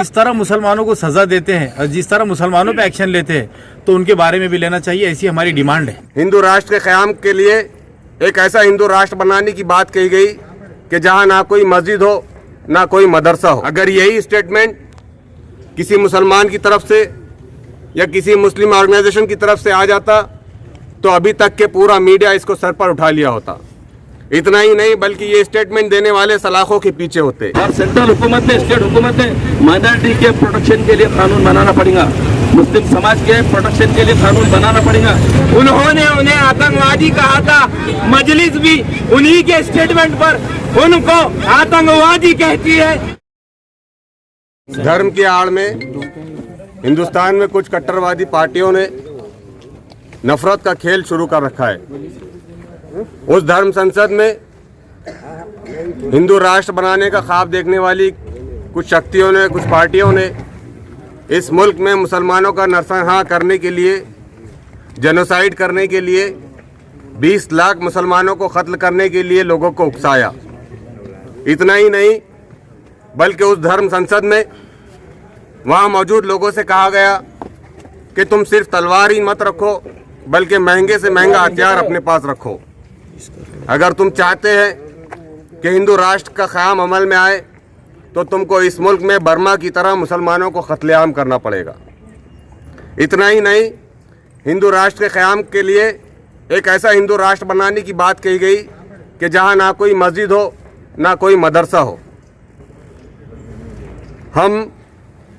जिस तरह मुसलमानों को सजा देते हैं और जिस तरह मुसलमानों पे एक्शन लेते हैं तो उनके बारे में भी लेना चाहिए, ऐसी हमारी डिमांड है। हिंदू राष्ट्र के क़याम के लिए एक ऐसा हिंदू राष्ट्र बनाने की बात कही गई कि जहां ना कोई मस्जिद हो ना कोई मदरसा हो। अगर यही स्टेटमेंट किसी मुसलमान की तरफ से या किसी मुस्लिम ऑर्गेनाइजेशन की तरफ से आ जाता तो अभी तक के पूरा मीडिया इसको सर पर उठा लिया होता। इतना ही नहीं बल्कि ये स्टेटमेंट देने वाले सलाखों के पीछे होते। और सेंट्रल हुकूमत ने, स्टेट हुकूमत ने माइनॉरिटी के प्रोटेक्शन के लिए कानून बनाना पड़ेगा, मुस्लिम समाज के प्रोटेक्शन के लिए कानून बनाना पड़ेगा। उन्होंने उन्हें आतंकवादी कहा था, मजलिस भी उन्हीं के स्टेटमेंट पर उनको आतंकवादी कहती है। धर्म की आड़ में हिंदुस्तान में कुछ कट्टरवादी पार्टियों ने नफरत का खेल शुरू कर रखा है। उस धर्म संसद में हिंदू राष्ट्र बनाने का ख्वाब देखने वाली कुछ शक्तियों ने, कुछ पार्टियों ने इस मुल्क में मुसलमानों का नरसंहार करने के लिए, जेनोसाइड करने के लिए, 20 लाख मुसलमानों को कत्ल करने के लिए लोगों को उकसाया। इतना ही नहीं बल्कि उस धर्म संसद में वहाँ मौजूद लोगों से कहा गया कि तुम सिर्फ तलवार ही मत रखो बल्कि महंगे से महंगा हथियार अपने पास रखो। अगर तुम चाहते हैं कि हिंदू राष्ट्र का क़याम अमल में आए तो तुमको इस मुल्क में बर्मा की तरह मुसलमानों को कत्लेआम करना पड़ेगा। इतना ही नहीं हिंदू राष्ट्र के क़याम के लिए एक ऐसा हिंदू राष्ट्र बनाने की बात कही गई कि जहां ना कोई मस्जिद हो ना कोई मदरसा हो। हम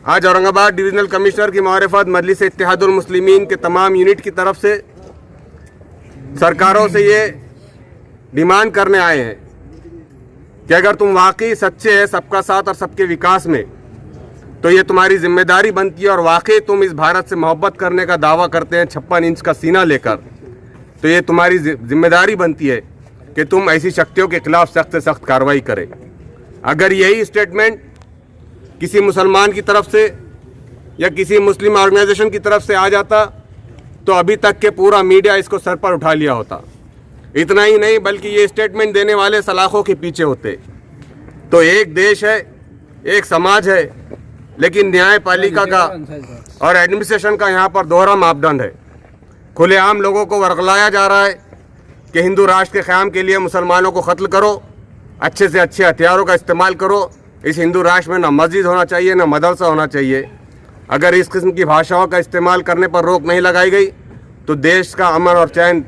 आज औरंगाबाद डिविजनल कमिश्नर की मारिफत मजलिस इत्तेहादुल मुस्लिमीन के तमाम यूनिट की तरफ से सरकारों से ये डिमांड करने आए हैं कि अगर तुम वाकई सच्चे हैं सबका साथ और सबके विकास में तो ये तुम्हारी जिम्मेदारी बनती है, और वाकई तुम इस भारत से मोहब्बत करने का दावा करते हैं 56 इंच का सीना लेकर, तो ये तुम्हारी जिम्मेदारी बनती है कि तुम ऐसी शक्तियों के खिलाफ सख्त से सख्त कार्रवाई करें। अगर यही स्टेटमेंट किसी मुसलमान की तरफ से या किसी मुस्लिम ऑर्गेनाइजेशन की तरफ से आ जाता तो अभी तक के पूरा मीडिया इसको सर पर उठा लिया होता। इतना ही नहीं बल्कि ये स्टेटमेंट देने वाले सलाखों के पीछे होते। तो एक देश है, एक समाज है, लेकिन न्यायपालिका का और एडमिनिस्ट्रेशन का यहाँ पर दोहरा मापदंड है। खुलेआम लोगों को वर्गलाया जा रहा है कि हिंदू राष्ट्र के क़याम के लिए मुसलमानों को कत्ल करो, अच्छे से अच्छे हथियारों का इस्तेमाल करो। इस हिंदू राष्ट्र में ना मस्जिद होना चाहिए ना मदरसा होना चाहिए। अगर इस किस्म की भाषाओं का इस्तेमाल करने पर रोक नहीं लगाई गई तो देश का अमन और चैन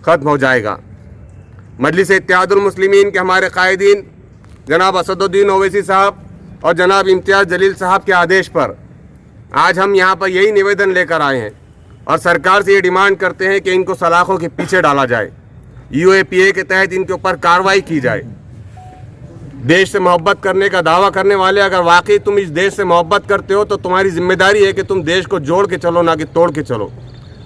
ख़त्म हो जाएगा। मजलिस इत्तेहादुल मुस्लिमीन के हमारे कायदीन जनाब असदुद्दीन ओवैसी साहब और जनाब इम्तियाज़ जलील साहब के आदेश पर आज हम यहाँ पर यही निवेदन लेकर आए हैं और सरकार से ये डिमांड करते हैं कि इनको सलाखों के पीछे डाला जाए, UAPA के तहत इनके ऊपर कार्रवाई की जाए। देश से मोहब्बत करने का दावा करने वाले, अगर वाकई तुम इस देश से मोहब्बत करते हो तो तुम्हारी जिम्मेदारी है कि तुम देश को जोड़ के चलो, ना कि तोड़ के चलो।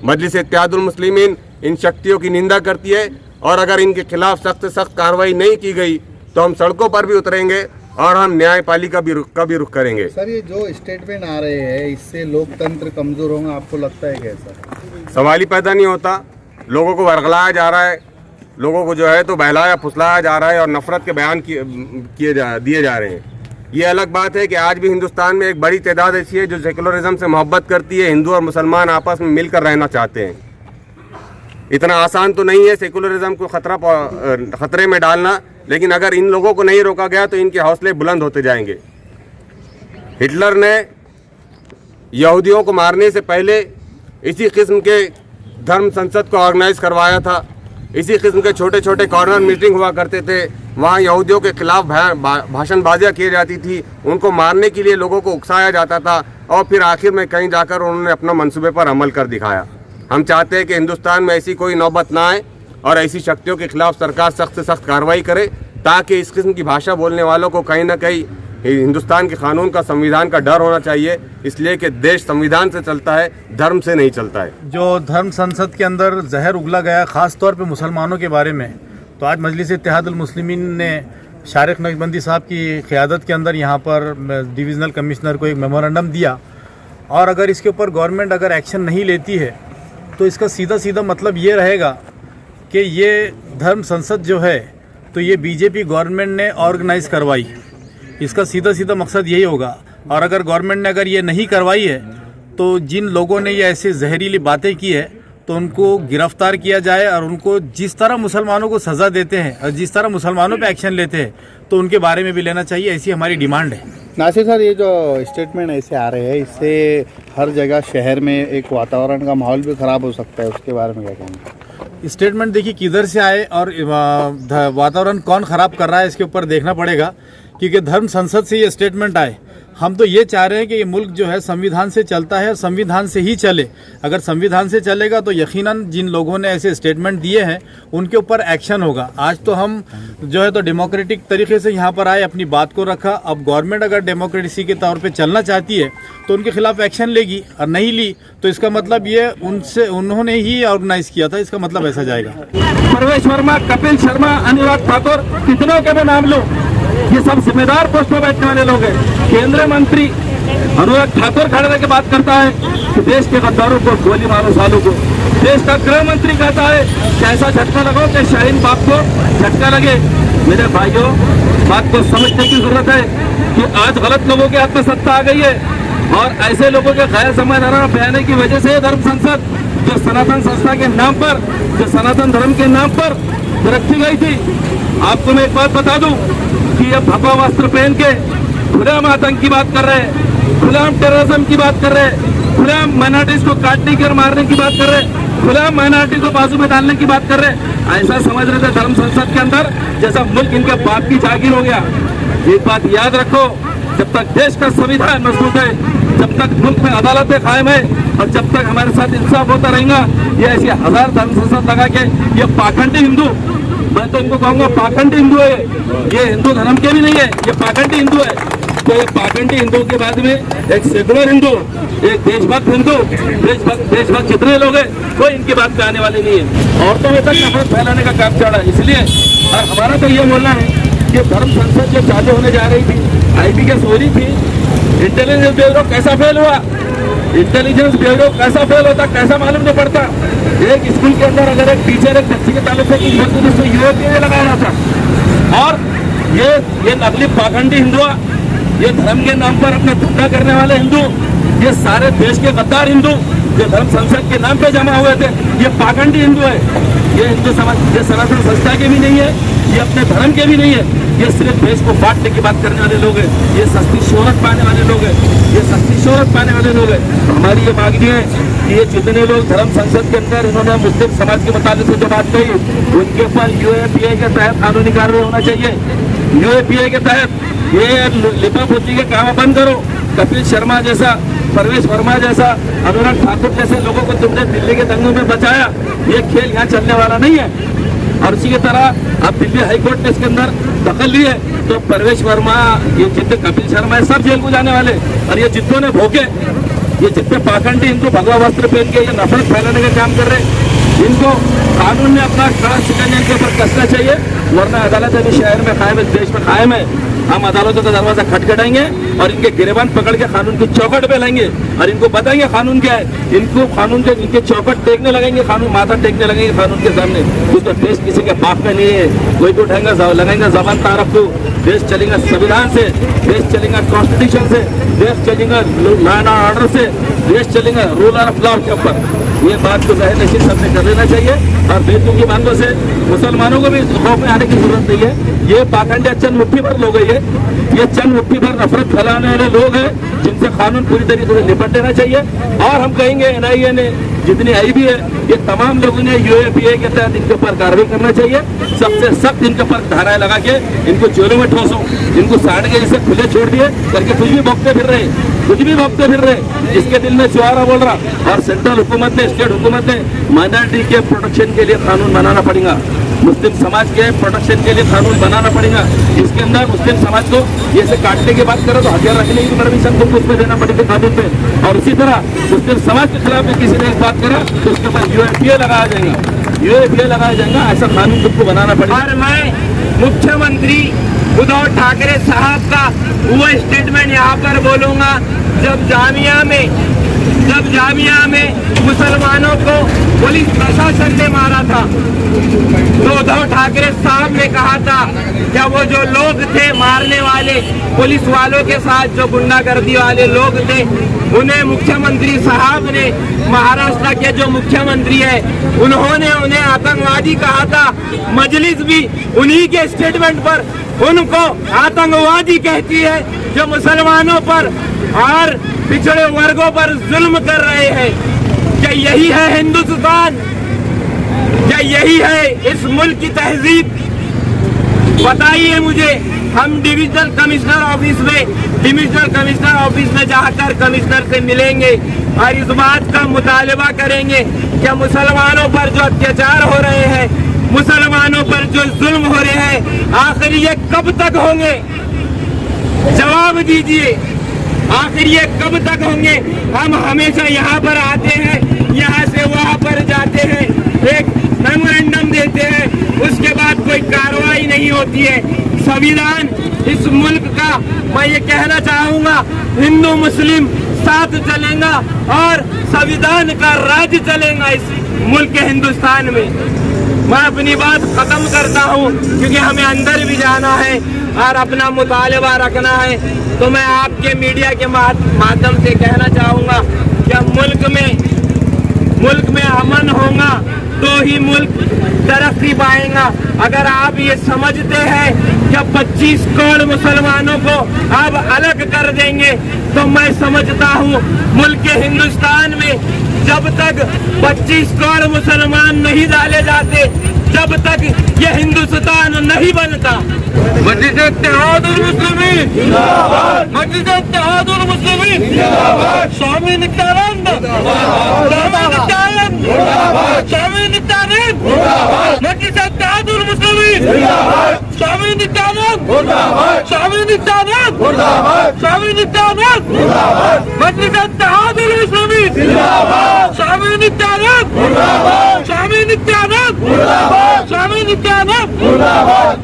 मजलिस इत्तेहादुल मुस्लिमीन इन शक्तियों की निंदा करती है और अगर इनके खिलाफ सख्त से सख्त कार्रवाई नहीं की गई तो हम सड़कों पर भी उतरेंगे और हम न्यायपालिका का भी रुख करेंगे। सर, ये जो स्टेटमेंट आ रहे हैं इससे लोकतंत्र कमजोर होगा, आपको लगता है कैसा? सवाल ही पैदा नहीं होता। लोगों को वर्गलाया जा रहा है, लोगों को जो है तो बहलाया फुसलाया जा रहा है और नफरत के बयान दिए जा रहे हैं। ये अलग बात है कि आज भी हिंदुस्तान में एक बड़ी तादाद ऐसी है जो सेकुलरिज्म से मोहब्बत करती है। हिंदू और मुसलमान आपस में मिलकर रहना चाहते हैं। इतना आसान तो नहीं है सेकुलरिज्म को खतरे में डालना, लेकिन अगर इन लोगों को नहीं रोका गया तो इनके हौसले बुलंद होते जाएंगे। हिटलर ने यहूदियों को मारने से पहले इसी किस्म के धर्म संसद को ऑर्गेनाइज करवाया था। इसी किस्म के छोटे छोटे कॉर्नर मीटिंग हुआ करते थे, वहाँ यहूदियों के खिलाफ भाषणबाजियाँ की जाती थी, उनको मारने के लिए लोगों को उकसाया जाता था और फिर आखिर में कहीं जाकर उन्होंने अपना मंसूबे पर अमल कर दिखाया। हम चाहते हैं कि हिंदुस्तान में ऐसी कोई नौबत ना आए और ऐसी शक्तियों के खिलाफ सरकार सख्त से सख्त कार्रवाई करे, ताकि इस किस्म की भाषा बोलने वालों को कहीं ना कहीं हिंदुस्तान के कानून का, संविधान का डर होना चाहिए, इसलिए कि देश संविधान से चलता है, धर्म से नहीं चलता है। जो धर्म संसद के अंदर जहर उगला गया ख़ास तौर पे मुसलमानों के बारे में, तो आज मजलिस इत्तेहादुल मुस्लिमीन ने शारिक नक्शबंदी साहब की क़यादत के अंदर यहाँ पर डिविज़नल कमिश्नर को एक मेमोरेंडम दिया, और अगर इसके ऊपर गवर्नमेंट अगर एक्शन नहीं लेती है तो इसका सीधा सीधा मतलब ये रहेगा कि ये धर्म संसद जो है तो ये बीजेपी गवर्नमेंट ने ऑर्गेनाइज़ करवाई। इसका सीधा सीधा मकसद यही होगा और अगर गवर्नमेंट ने अगर ये नहीं करवाई है तो जिन लोगों ने ये ऐसी जहरीली बातें की है तो उनको गिरफ्तार किया जाए और उनको जिस तरह मुसलमानों को सज़ा देते हैं और जिस तरह मुसलमानों पे एक्शन लेते हैं तो उनके बारे में भी लेना चाहिए, ऐसी हमारी डिमांड है। नासिर सर, ये जो स्टेटमेंट ऐसे आ रहे हैं इससे हर जगह शहर में एक वातावरण का माहौल भी ख़राब हो सकता है, उसके बारे में क्या कहेंगे? स्टेटमेंट देखिए किधर से आए और वातावरण कौन ख़राब कर रहा है इसके ऊपर देखना पड़ेगा, क्योंकि धर्म संसद से ये स्टेटमेंट आए। हम तो ये चाह रहे हैं कि ये मुल्क जो है संविधान से चलता है और संविधान से ही चले। अगर संविधान से चलेगा तो यकीनन जिन लोगों ने ऐसे स्टेटमेंट दिए हैं उनके ऊपर एक्शन होगा। आज तो हम जो है तो डेमोक्रेटिक तरीके से यहाँ पर आए, अपनी बात को रखा। अब गवर्नमेंट अगर डेमोक्रेसी के तौर पे चलना चाहती है तो उनके खिलाफ एक्शन लेगी, और नहीं ली तो इसका मतलब ये उन्होंने ही ऑर्गेनाइज किया था, इसका मतलब ऐसा जाएगा। परवेश वर्मा, कपिल शर्मा, अनुराग ठाकुर, कितनों के मैं नाम लूं, ये सब जिम्मेदार पोस्ट पर बैठने वाले लोग हैं। केंद्रीय मंत्री अनुराग ठाकुर खड़े रह के बात करता है कि देश के गद्दारों को गोली मारो सालों को। देश का गृह मंत्री कहता है कि ऐसा झटका लगाओ कि शाहीन बाग को झटका लगे। मेरे भाइयों, बात को समझने की जरूरत है कि आज गलत लोगों के हाथ में सत्ता आ गई है और ऐसे लोगों के गैर जिम्मेदाराना बयान की वजह से धर्म संसद जो सनातन संस्था के नाम पर, जो सनातन धर्म के नाम पर रखी गई थी, आपको मैं एक बात बता दूं कि ये भगवा वस्त्र पहन के खुलेआम आतंक की बात कर रहे हैं, खुलेआम टेररिज्म की बात कर रहे हैं, खुलेआम माइनॉरिटीज को काटने की और मारने की बात कर रहे हैं, खुलेआम माइनॉरिटी को बाजू में डालने की बात कर रहे हैं। ऐसा समझ रहे थे धर्म संसद के अंदर जैसा मुल्क इनके बाप की जागीर हो गया। एक बात याद रखो, जब तक देश का संविधान मजबूत है, जब तक मुल्क में अदालतें कायम है और जब तक हमारे साथ इंसाफ होता रहेगा, ये ऐसी हजार धर्म संसद लगा के ये पाखंडी हिंदू, मैं तो इनको कहूंगा पाखंडी हिंदू है, ये हिंदू धर्म के भी नहीं है, ये पाखंडी हिंदू है। तो ये पाखंडी हिंदू के बाद में एक सेकुलर हिंदू, एक देशभक्त हिंदू, देशभक्त जितने लोग हैं कोई इनकी बात पे आने वाले नहीं है। औरतों में तक नफरत फैलाने का काम चल रहा है। इसलिए और हमारा तो ये बोलना है कि धर्म संसद जो चालू होने जा रही थी, IPK हो रही थी, इंटेलिजेंस ब्यूरो कैसा फेल हुआ, इंटेलिजेंस ब्यूरो कैसा फेल होता, कैसा मालूम नहीं पड़ता। एक स्कूल के अंदर अगर एक टीचर एक बच्ची के ताल्लुक से की होती तो उसको यूएपीए लगाया था। और ये नकली पाखंडी हिंदू, ये धर्म के नाम पर अपना धंधा करने वाले हिंदू, ये सारे देश के गद्दार हिंदू जो धर्म संसद के नाम पे जमा हुए थे, ये पाखंडी हिंदू है। ये हिंदू समाज, ये सनातन संस्था के भी नहीं है, ये अपने धर्म के भी नहीं है, ये सिर्फ देश को बांटने की बात करने वाले लोग हैं, ये सस्ती शोहरत पाने वाले लोग हैं, ये सस्ती शोहरत पाने वाले लोग हैं। हमारी ये मांगनी है कि ये जितने लोग धर्म संसद के अंदर इन्होंने मुस्लिम समाज के मुताबिक से जो बात कही, उनके ऊपर UAPA के तहत कानूनी कार्रवाई होना चाहिए। UAPA के तहत ये लिपापोती के काम बंद करो। कपिल शर्मा जैसा, परवेश वर्मा जैसा, अनुराग ठाकुर जैसे लोगों को तुमने दिल्ली के दंगों में बचाया, ये खेल यहाँ चलने वाला नहीं है। और इसी की तरह अब दिल्ली हाईकोर्ट ने इसके अंदर दखल ली है तो परवेश वर्मा, ये जितने कपिल शर्मा है सब जेल को जाने वाले, और ये जितनों ने भोगे, ये जितने पाखंडी इनको भगवा वस्त्र पहन के ये नफरत फैलाने का काम कर रहे हैं, इनको कानून में अपना कड़ा शिकंजा इनके ऊपर कसना चाहिए, वरना अदालत अभी शहर में कायम है, देश में कायम है। हम अदालतों का दरवाजा खटखटाएंगे और इनके गिरेबान पकड़ के कानून की चौखट पे लाएंगे और इनको बताएंगे कानून क्या है। इनको कानून के इनके चौखट टेकने लगेंगे, कानून माथा टेकने लगेंगे कानून के सामने। कुछ तो देश किसी के बाप में नहीं है, कोई भी उठाएंगा लगाएंगे जबान तारफ को। देश चलेगा संविधान से, देश चलेगा कॉन्स्टिट्यूशन से, देश चलेगा लॉ एंड ऑर्डर से, देश चलेगा रूल ऑफ लॉ के ऊपर। ये बात को जाहिर निश्चित सबने कर लेना चाहिए और बेतुकी की बातों से मुसलमानों को भी खौफ में आने की जरूरत नहीं है। ये पाखंडी चंद मुट्ठी भर लोग हैं, ये चंद मुट्ठी भर नफरत फैलाने वाले लोग हैं जिनसे कानून पूरी तरीके से निपट लेना चाहिए। और हम कहेंगे NIA ने जितनी आई भी है, ये तमाम लोगों ने UAPA के तहत इनके ऊपर कार्रवाई करना चाहिए, सबसे सख्त इनके ऊपर धाराएं लगा के इनको जेलों में ठोसो, इनको साड़ के जैसे खुले छोड़ दिए करके कुछ भी भोगते फिर रहे, कुछ भी भोगते फिर रहे, जिसके दिल में चुहारा बोल रहा। और सेंट्रल हुकूमत ने, स्टेट हुकूमत ने माइनॉरिटी के प्रोटेक्शन के लिए कानून बनाना पड़ेगा, मुस्लिम समाज के प्रोटेक्शन के लिए कानून बनाना पड़ेगा, जिसके अंदर मुस्लिम समाज को ये से काटने की बात करो तो हथियार रखने की परमिशन तुमको उसमें देना पड़ेगा कानून पे। और इसी तरह मुस्लिम समाज के खिलाफ में किसी ने एक बात करा तो उसके ऊपर UAPA लगाया जाएगा, UAPA लगाया जाएगा, ऐसा कानून तुमको बनाना पड़ेगा। और मैं मुख्यमंत्री उद्धव ठाकरे साहब का वो स्टेटमेंट यहाँ पर बोलूंगा, जब जामिया में जब जामिया में मुसलमानों को पुलिस प्रशासन ने मारा था तो उद्धव ठाकरे साहब ने कहा था क्या वो जो लोग थे मारने वाले पुलिस वालों के साथ जो गुंडागर्दी वाले लोग थे उन्हें मुख्यमंत्री साहब ने महाराष्ट्र के जो मुख्यमंत्री है उन्होंने उन्हें आतंकवादी कहा था। मजलिस भी उन्हीं के स्टेटमेंट पर उनको आतंकवादी कहती है जो मुसलमानों पर और पिछड़े वर्गों पर जुल्म कर रहे हैं। क्या यही है हिंदुस्तान? क्या यही है इस मुल्क की तहजीब? बताइए मुझे। हम डिविजनल कमिश्नर ऑफिस में जाकर कमिश्नर से मिलेंगे और इस बात का मुतालबा करेंगे कि मुसलमानों पर जो अत्याचार हो रहे हैं, मुसलमानों पर जो जुल्म हो रहे हैं, आखिर ये कब तक होंगे? जवाब दीजिए, आखिर ये कब तक होंगे? हम हमेशा यहाँ पर आते हैं, यहाँ से वहाँ पर जाते हैं, एक मेमोरेंडम देते हैं, उसके बाद कोई कार्रवाई नहीं होती है। संविधान इस मुल्क का, मैं ये कहना चाहूंगा, हिंदू मुस्लिम साथ चलेगा और संविधान का राज चलेगा इस मुल्क के हिंदुस्तान में। मैं अपनी बात खत्म करता हूँ क्योंकि हमें अंदर भी जाना है और अपना मुतालबा रखना है। तो मैं आपके मीडिया के माध्यम से कहना चाहूँगा कि मुल्क में अमन होगा तो ही मुल्क तरक्की पाएगा। अगर आप ये समझते हैं कि 25 करोड़ मुसलमानों को अब अलग कर देंगे तो मैं समझता हूँ मुल्क के हिंदुस्तान में जब तक 25 करोड़ मुसलमान नहीं डाले जाते जब तक ये हिंदुस्तान नहीं बनता। मस्जिद इत्तेहादुल मुस्लिमीन जिंदाबाद, मस्जिद इत्तेहादुल मुस्लिमीन जिंदाबाद, स्वामी नित्यानंद जिंदाबाद, स्वामी नित्यानंद जिंदाबाद, मस्जिद इत्तेहादुल मुस्लिमीन जिंदाबाद, स्वामी नित्यानंद जिंदाबाद, स्वामी नित्यानंद जिंदाबाद, स्वामी नित्यानंद जिंदाबाद, मस्जिद इत्तेहादुल मुस्लिमीन जिंदाबाद, स्वामी नित्यानंद जिंदाबाद, स्वामी नित्यानंद जिंदाबाद, स्वामी नित्यानंद जिंदाबाद।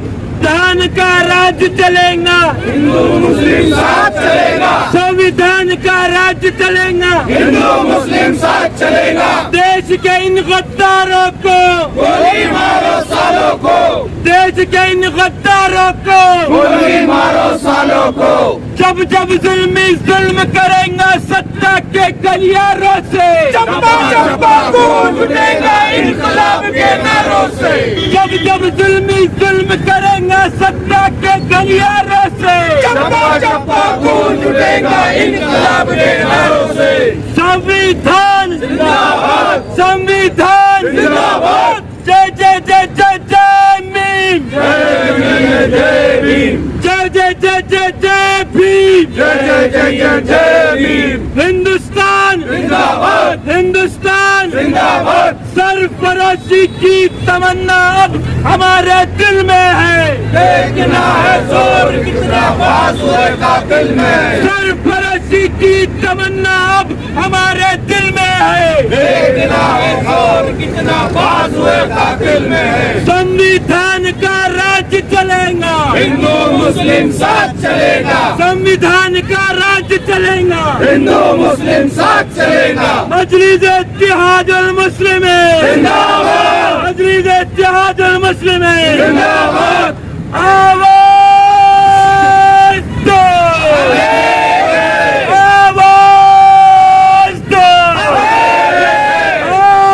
संविधान का राज चलेगा, हिंदू मुस्लिम साथ चलेगा, संविधान का राज चलेगा, हिंदू मुस्लिम साथ चलेगा। देश के इन गद्दारों को गोली मारो सालों को, देश के इन गद्दारों को गोली मारो सालों को। जब जब जुल्मी जुल्म करेंगे सत्ता के गलियारों से, चंपा चंपा गूंज उठेगा इनकलाब के नारों से। जब जब जुल्मी जुल्म करेंगे सत्ता के गलियारों से, चंपा चंपा गूंज उठेगा इनकलाब के नारों से। संविधान जिंदाबाद, संविधान जिंदाबाद, जय जय जय जय जय भीम, जय भीम, जय जय जय जय जय भीम, जय जय जय जय जय भीम। हिंदुस्तान जिंदाबाद, हिंदुस्तान जिंदाबाद। सरफरोशी की तमन्ना अब हमारे दिल में है, देखना है जोर कितना बाजुए का दिल में। सरफरोशी की तमन्ना अब हमारे दिल में है, देखना है जोर कितना बाजुए का दिल में है। संविधान का राज चलेगा, हिंदू मुस्लिम साथ चलेगा, संविधान का राज चलेगा, हिंदू मुस्लिम साथ चलेगा। मजलिस इत्तेहादुल मुस्लिमीन जिंदाबाद, मजलिस इत्तेहादुल मुस्लिमीन जिंदाबाद। आवाज दो, आवाज दो,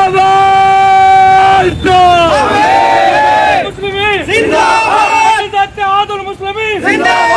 आवाज दो। मुस्लिमीन जिंदाबाद, इत्तेहादुल मुस्लिमीन जिंदाबाद।